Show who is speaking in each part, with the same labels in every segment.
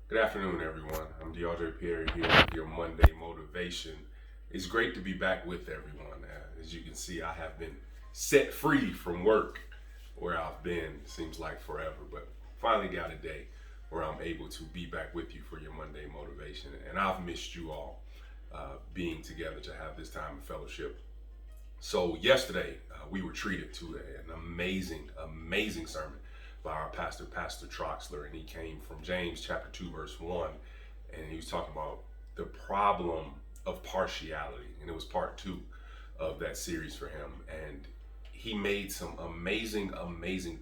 Speaker 1: Good afternoon, everyone. I'm DeAndre Perry here with your Monday motivation. It's great to be back with everyone. As you can see, I have been set free from work where I've been, seems like forever, but finally got a day where I'm able to be back with you for your Monday motivation. And I've missed you all being together to have this time of fellowship. So yesterday we were treated to an amazing sermon by our pastor, Pastor Troxler, and he came from James chapter 2, verse 1, and he was talking about the problem of partiality, and it was part 2 of that series for him, and he made some amazing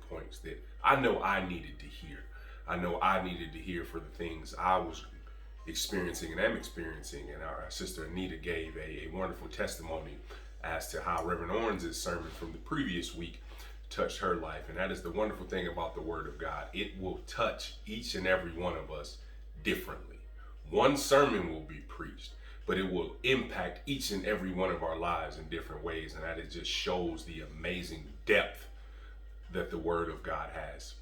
Speaker 1: points that I know I needed to hear. I know I needed to hear for the things I was experiencing and am experiencing, and our sister Anita gave a wonderful testimony as to how Reverend Owens' sermon from the previous week touched her life. And that is the wonderful thing about the Word of God. It will touch each and every one of us differently. One sermon will be preached, but it will impact each and every one of our lives in different ways. And that it just shows the amazing depth that the Word of God has.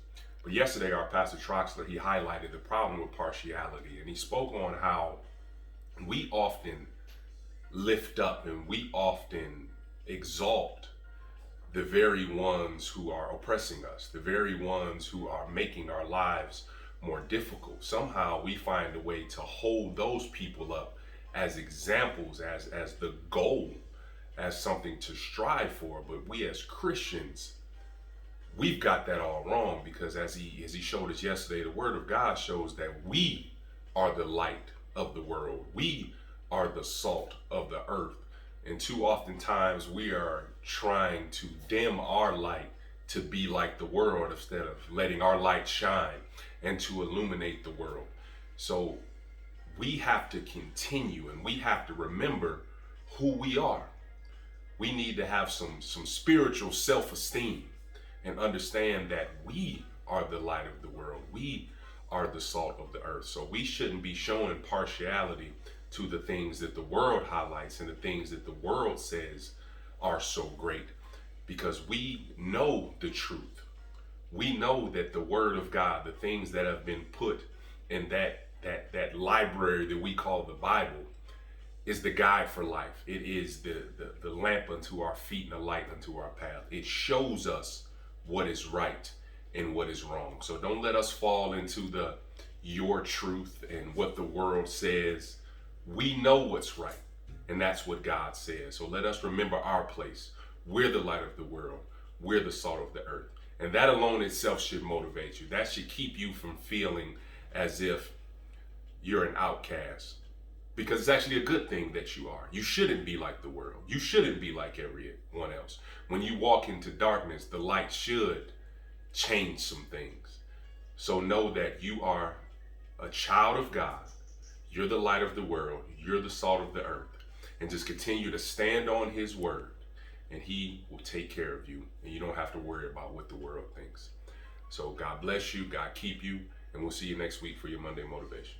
Speaker 1: But yesterday, our Pastor Troxler, he highlighted the problem with partiality, and he spoke on how we often lift up and we often exalt the very ones who are oppressing us, the very ones who are making our lives more difficult. Somehow we find a way to hold those people up as examples, as the goal, as something to strive for. But we as Christians, we've got that all wrong, because as he showed us yesterday, the Word of God shows that we are the light of the world. We are the salt of the earth. And too often times we are trying to dim our light to be like the world instead of letting our light shine and to illuminate the world. So we have to continue, and we have to remember who we are. We need to have some spiritual self-esteem and understand that we are the light of the world. We are the salt of the earth. So we shouldn't be showing partiality to the things that the world highlights and the things that the world says are so great, because we know the truth. We know that the Word of God, the things that have been put in that library that we call the Bible, is the guide for life. It is the lamp unto our feet and the light unto our path. It shows us what is right and what is wrong. So don't let us fall into the your truth and what the world says. We know what's right, and that's what God says. So let us remember our place. We're the light of the world. We're the salt of the earth. And that alone itself should motivate you. That should keep you from feeling as if you're an outcast, because it's actually a good thing that you are. You shouldn't be like the world. You shouldn't be like everyone else. When you walk into darkness, the light should change some things. So know that you are a child of God. You're the light of the world. You're the salt of the earth. And just continue to stand on His word, and He will take care of you. And you don't have to worry about what the world thinks. So God bless you. God keep you. And we'll see you next week for your Monday motivation.